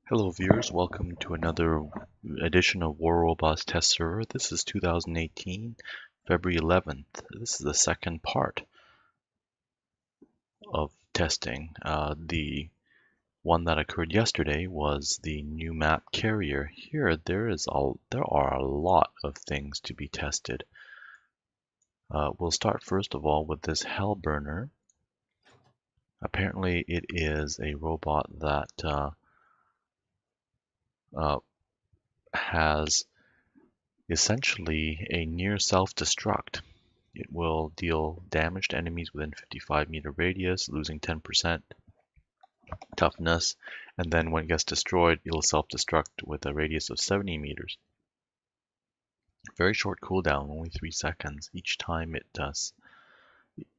Hello viewers, welcome to another edition of War Robots Test Server. This is 2018, February 11th. This is the second part of testing. The one that occurred yesterday was the new map carrier. Here, there are a lot of things to be tested. We'll start first of all with this Hellburner. Apparently, it is a robot that has essentially a near self-destruct. It will deal damage to enemies within 55-meter radius, losing 10% toughness, and then when it gets destroyed, it'll self-destruct with a radius of 70 meters. Very short cooldown, only 3 seconds. Each time it does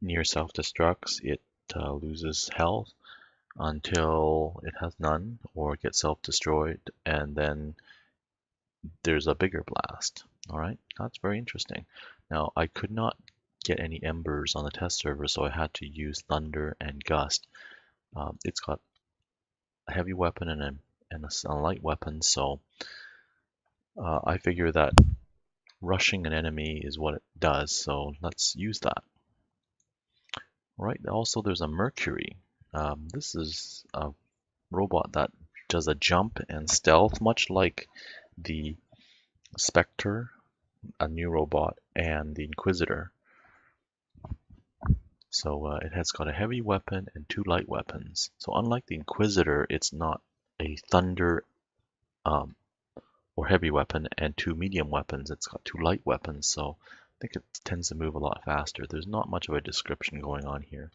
near self-destructs, it loses health until it has none or gets self-destroyed, and then there's a bigger blast. All right, that's very interesting. Now, I could not get any embers on the test server, so I had to use thunder and gust. It's got a heavy weapon and a light weapon, so I figure that rushing an enemy is what it does, so let's use that. All right, also there's a Mercury. This is a robot that does a jump and stealth, much like the Spectre, a new robot, and the Inquisitor. So it has got a heavy weapon and 2 light weapons. So unlike the Inquisitor, it's not a thunder or heavy weapon and 2 medium weapons. It's got 2 light weapons, so I think it tends to move a lot faster. There's not much of a description going on here.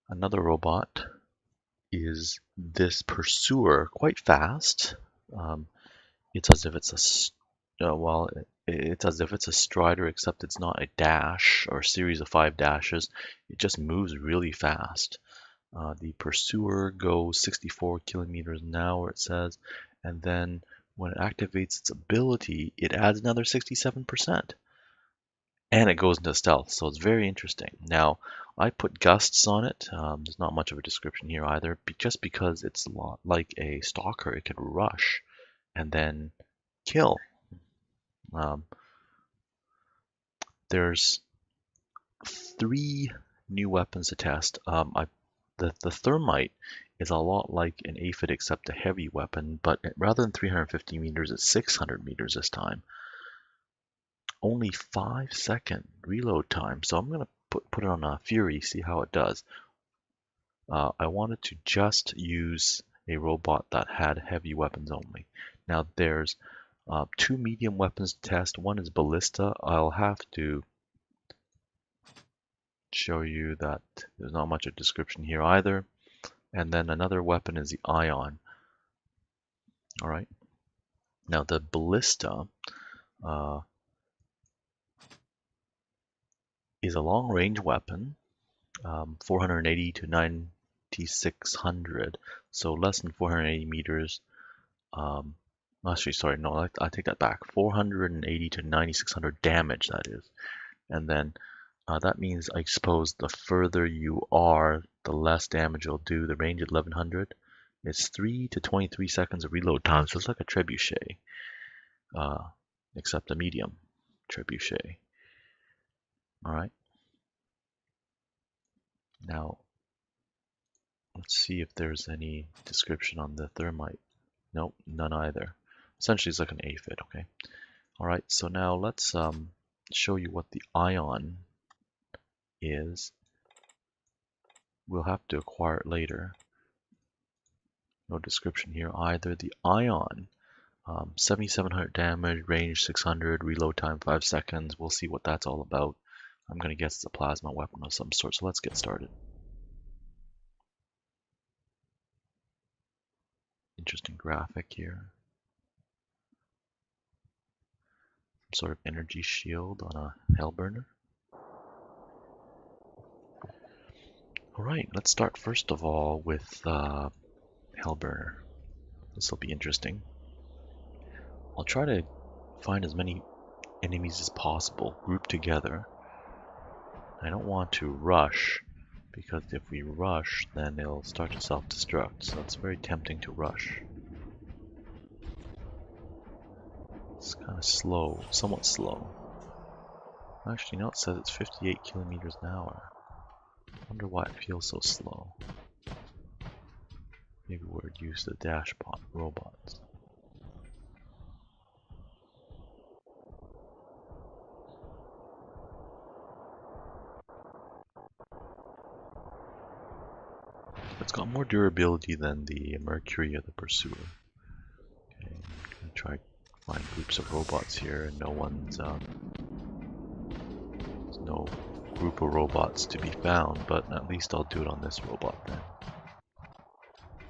Another robot is this Pursuer, quite fast. It's as if it's it's as if it's a strider, except it's not a dash or a series of 5 dashes. It just moves really fast. The Pursuer goes 64 kilometers an hour, it says, and then when it activates its ability, it adds another 67%. And it goes into stealth, so it's very interesting. Now, I put gusts on it. There's not much of a description here either, just because it's like a stalker. It could rush and then kill. There's 3 new weapons to test. The Thermite is a lot like an aphid except a heavy weapon, but rather than 350 meters, it's 600 meters this time. Only 5-second reload time, so I'm going to put it on a Fury, see how it does. I wanted to just use a robot that had heavy weapons only. Now there's 2 medium weapons to test. One is Ballista. I'll have to show you that there's not much of a description here either. And then another weapon is the Ion. All right. Now the Ballista is a long-range weapon, 480 to 9600, so less than 480 meters. Actually, sorry, no, I take that back. 480 to 9600 damage, that is. And then that means, I suppose, the further you are, the less damage you'll do. The range at 1100. It's 3 to 23 seconds of reload time, so it's like a trebuchet, except a medium trebuchet. All right. Now, let's see if there's any description on the Thermite. Nope, none either. Essentially, it's like an aphid, okay? All right, so now let's show you what the Ion is. We'll have to acquire it later. No description here either. The Ion, 7700 damage, range 600, reload time 5 seconds. We'll see what that's all about. I'm going to guess it's a plasma weapon of some sort, so let's get started. Interesting graphic here. Some sort of energy shield on a Hellburner. Alright, let's start first of all with Hellburner. This will be interesting. I'll try to find as many enemies as possible grouped together. I don't want to rush because if we rush, then it'll start to self-destruct, so it's very tempting to rush. It's kind of slow, somewhat slow. Actually, no, it says it's 58 kilometers an hour. I wonder why it feels so slow. Maybe we're used to dashbot robots. It's got more durability than the Mercury or the Pursuer. Okay, I'm gonna try find groups of robots here, and there's no group of robots to be found, but at least I'll do it on this robot then.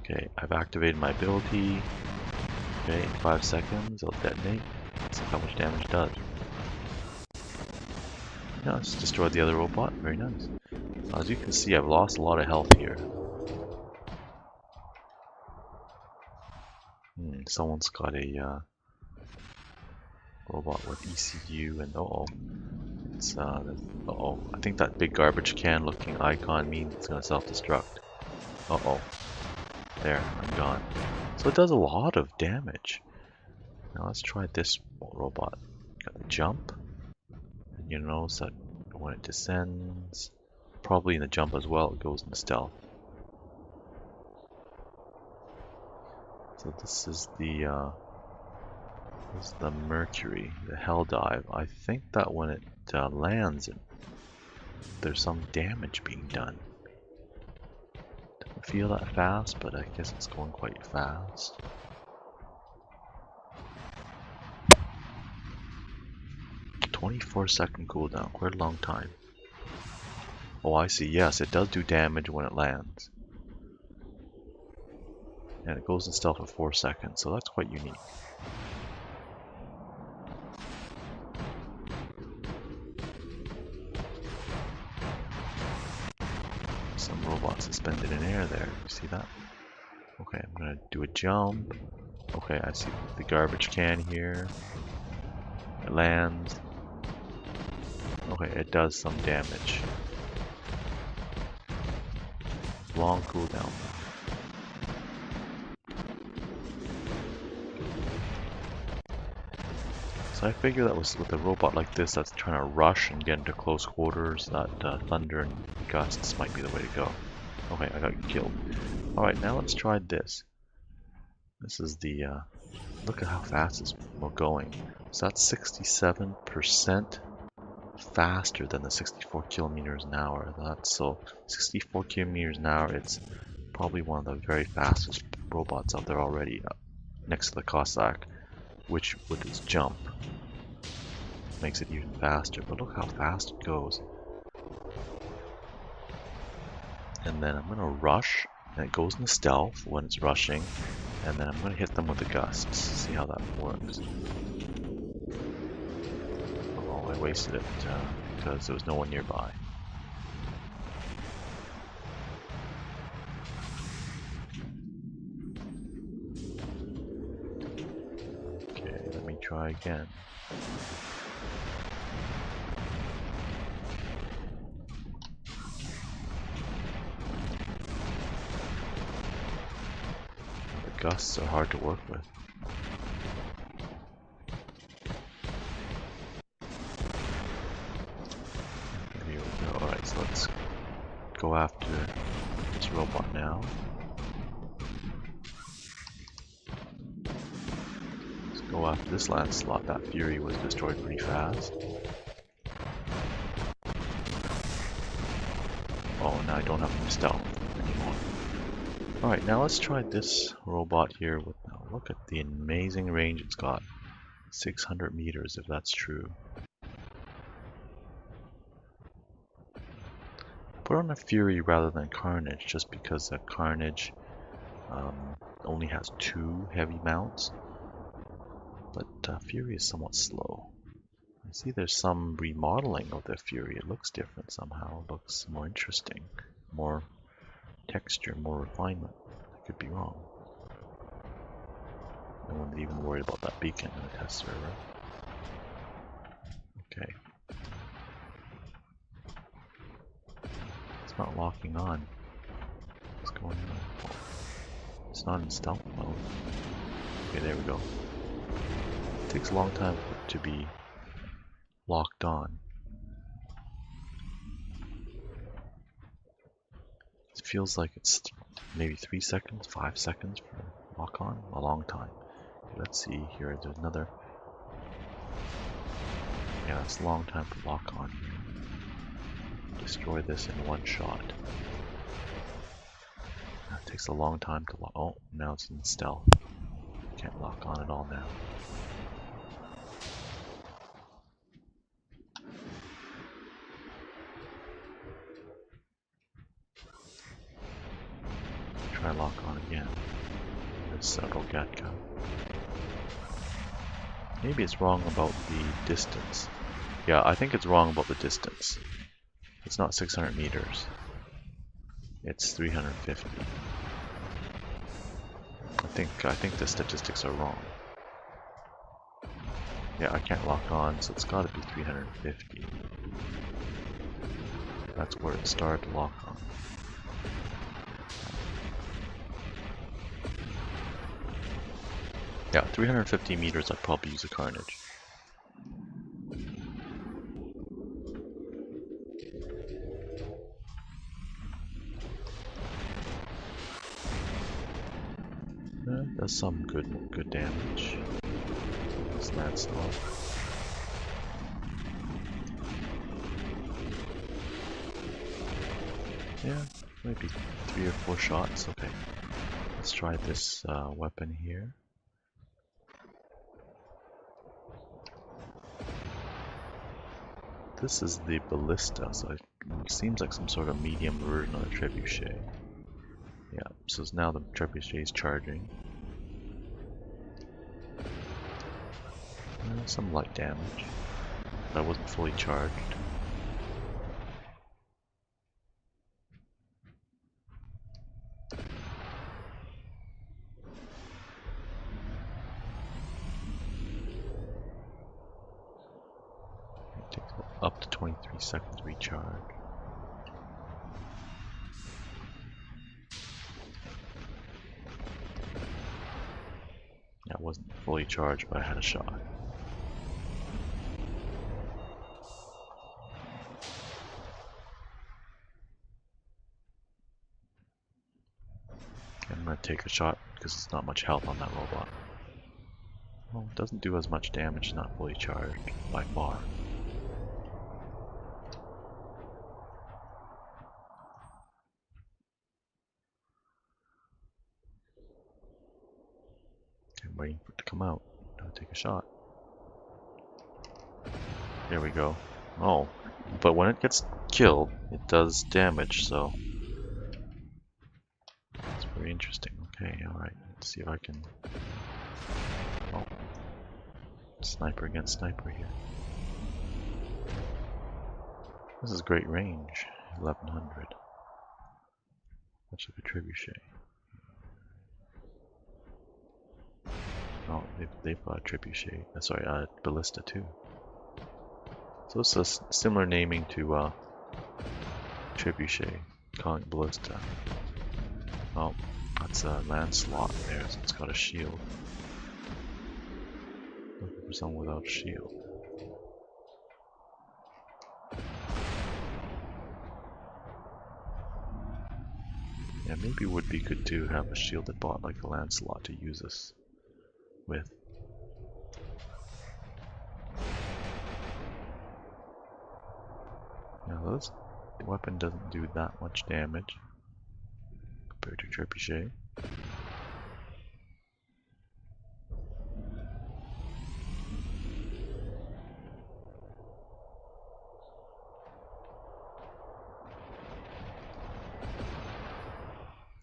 Okay, I've activated my ability. Okay, in 5 seconds I'll detonate. Let's see how much damage it does. Yeah, it's destroyed the other robot. Very nice. As you can see, I've lost a lot of health here. Someone's got a robot with ECU, and it's I think that big garbage can looking icon means it's gonna self-destruct. There, I'm gone. So it does a lot of damage. Now let's try this robot. Got the jump, and you notice that when it descends, probably in the jump as well, it goes into stealth. So this is the Mercury, the Helldive. I think that when it lands, there's some damage being done. Doesn't feel that fast, but I guess it's going quite fast. "24-second cooldown, quite a long time." Oh, I see. Yes, it does do damage when it lands. And it goes in stealth for 4 seconds, so that's quite unique. Some robot suspended in air there. You see that? Okay, I'm gonna do a jump. Okay, I see the garbage can here. It lands. Okay, it does some damage. Long cooldown. So I figure that was with a robot like this that's trying to rush and get into close quarters, that thunder and gusts might be the way to go. Okay, I got killed. Alright, now let's try this. This is the, look at how fast we're going. So that's 67% faster than the 64 kilometers an hour. So 64 kilometers an hour, it's probably one of the very fastest robots out there already, next to the Cossack, which with its jump makes it even faster. But look how fast it goes. And then I'm gonna rush, and it goes into stealth when it's rushing, and then I'm gonna hit them with the gusts. See how that works. Oh, I wasted it because there was no one nearby. Okay, let me try again. The gusts are hard to work with. Here we go. Alright, so let's go after this robot now. Let's go after this Lancelot. That Fury was destroyed pretty fast. Oh, now I don't have any stealth anymore. Alright, now let's try this robot here. Look at the amazing range it's got. 600 meters, if that's true. Put on a Fury rather than Carnage, just because the Carnage only has 2 heavy mounts. But Fury is somewhat slow. I see there's some remodeling of the Fury. It looks different somehow. It looks more interesting. More texture, more refinement. I could be wrong. No one's even worried about that beacon in the test server. Okay. It's not locking on. What's going on? Oh, it's not in stealth mode. Okay, there we go. It takes a long time for it to be locked on. It feels like it's maybe 3 seconds, 5 seconds for lock on. A long time. Okay, let's see here. There's another. Yeah, it's a long time to lock on here. Destroy this in one shot. It takes a long time to lock. Oh, now it's in stealth. Can't lock on at all now. Try lock on again. There's several Gatka. Maybe it's wrong about the distance. Yeah, I think it's wrong about the distance. It's not 600 meters. It's 350. I think the statistics are wrong. Yeah, I can't lock on, so it's got to be 350. That's where it started to lock on. Yeah, 350 meters, I'd probably use a Carnage. Does some good damage. This Landslot. Yeah, maybe 3 or 4 shots. Okay, let's try this weapon here. This is the Ballista, so it seems like some sort of medium version of the Trebuchet. Yeah, so now the Trebuchet is charging. Some light damage. That wasn't fully charged. It takes up to 23 seconds to recharge. Yeah, it wasn't fully charged, but I had a shot. I'm gonna take a shot because there's not much health on that robot. Well, it doesn't do as much damage not fully charged by far. I'm waiting for it to come out. I'll take a shot. There we go. Oh, but when it gets killed, it does damage, so it's very interesting. Okay, alright, let's see if I can... Oh, sniper against sniper here. This is great range, 1100. Much like a trebuchet. Oh, they've got a trebuchet. Sorry, Ballista too. So it's a similar naming to trebuchet, calling it Ballista. Oh, that's a Landslot there, so it's got a shield. Looking for someone without a shield. Yeah, maybe it would be good to have a shielded bot like a Landslot to use this with. Now this weapon doesn't do that much damage compared to trebuchet.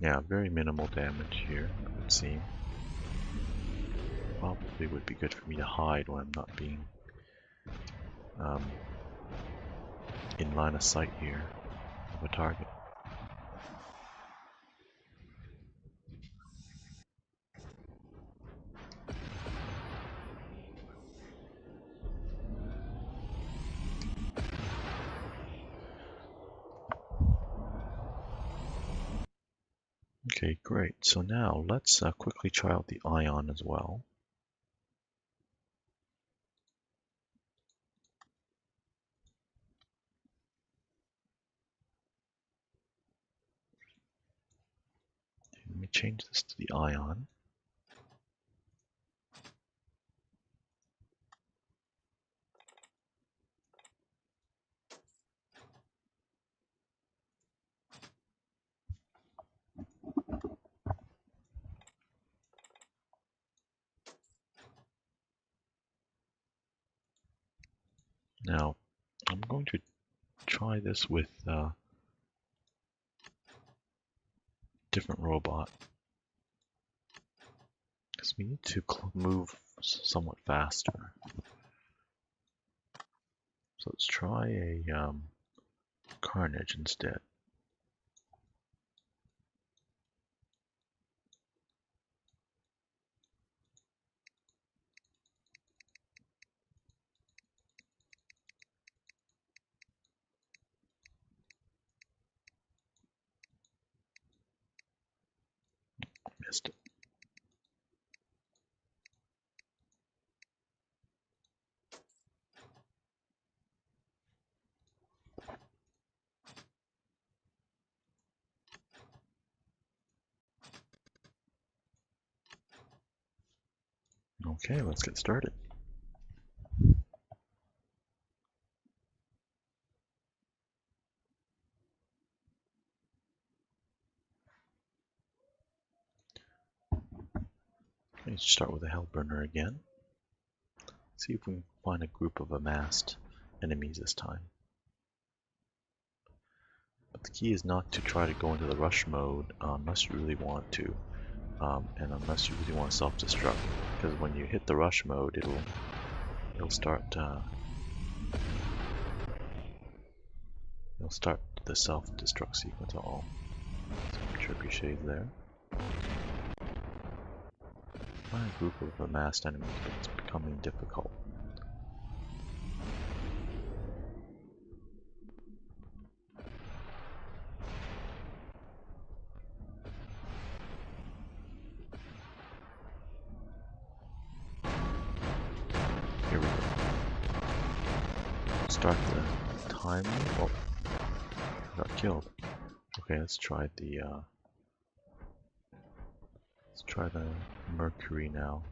Yeah, very minimal damage here, it would seem. Probably would be good for me to hide when I'm not being in line of sight here of a target. Okay, great. So now let's quickly try out the ion as well. Let me change this to the ion. Now, I'm going to try this with a different robot, because we need to move somewhat faster. So let's try a Carnage instead. Missed it. Okay, let's get started. Let's start with a Hellburner again. See if we can find a group of amassed enemies this time. But the key is not to try to go into the rush mode unless you really want to, and unless you really want to self-destruct. Because when you hit the rush mode, it'll start the self-destruct sequence all. Some trebuchets there. Find a group of amassed enemies, but it's becoming difficult. Here we go. Start the timer. Oh, I got killed. Okay, let's try the Mercury now.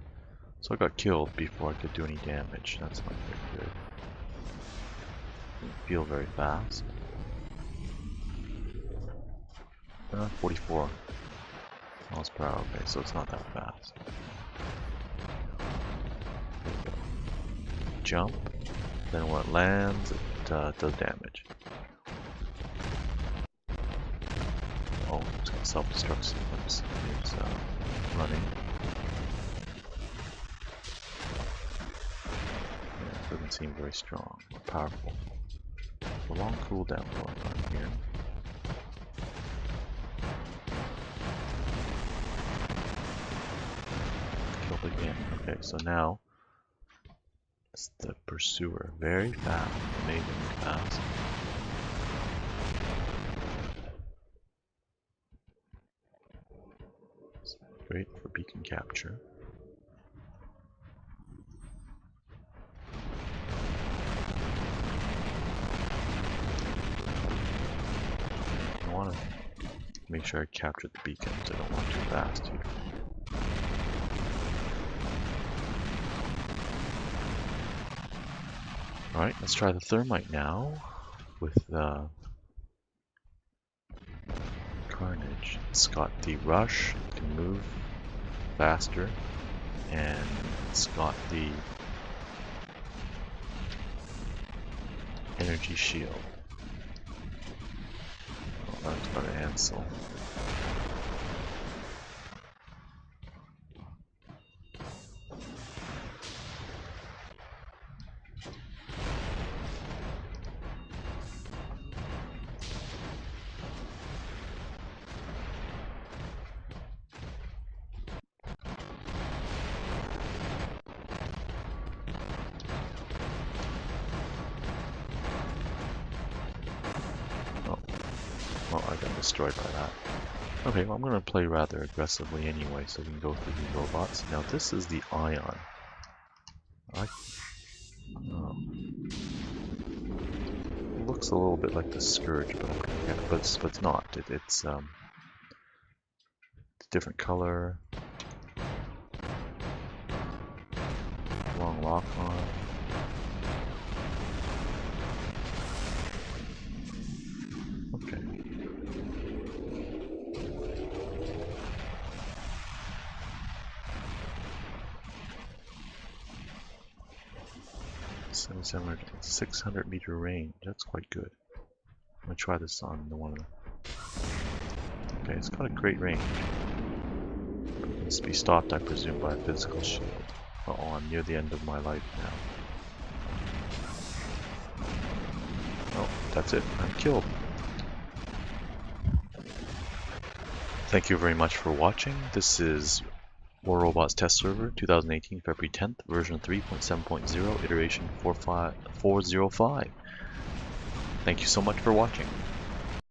So I got killed before I could do any damage. That's not very good. Didn't feel very fast. 44 miles per hour. Okay, so it's not that fast. There we go. Jump. Then when it lands, it does damage. Oh, it's got self-destruct sequence. It's running. Yeah, it doesn't seem very strong or powerful. A long cooldown going on here. Killed again. Okay, so now it's the pursuer. Very fast, amazingly fast. It's great for beacon capture. I want to make sure I capture the beacons. I don't want too fast here. Alright, let's try the Thermite now with Carnage. It's got the rush, it can move faster, and it's got the energy shield. Oh, that's got an Ansel. Oh, I got destroyed by that. Okay, well, I'm going to play rather aggressively anyway, so we can go through these robots. Now this is the Ion. Looks a little bit like the Scourge, but it's not. It's a different color, long lock on. Okay. So 600 meter range. That's quite good. I'm gonna try this on the one of them. Okay, it's got a great range. It needs to be stopped, I presume, by a physical shield. Oh, I'm near the end of my life now. Oh, that's it. I'm killed. Thank you very much for watching. This is War Robots Test Server 2018 February 10th, version 3.7.0, iteration 405. Thank you so much for watching.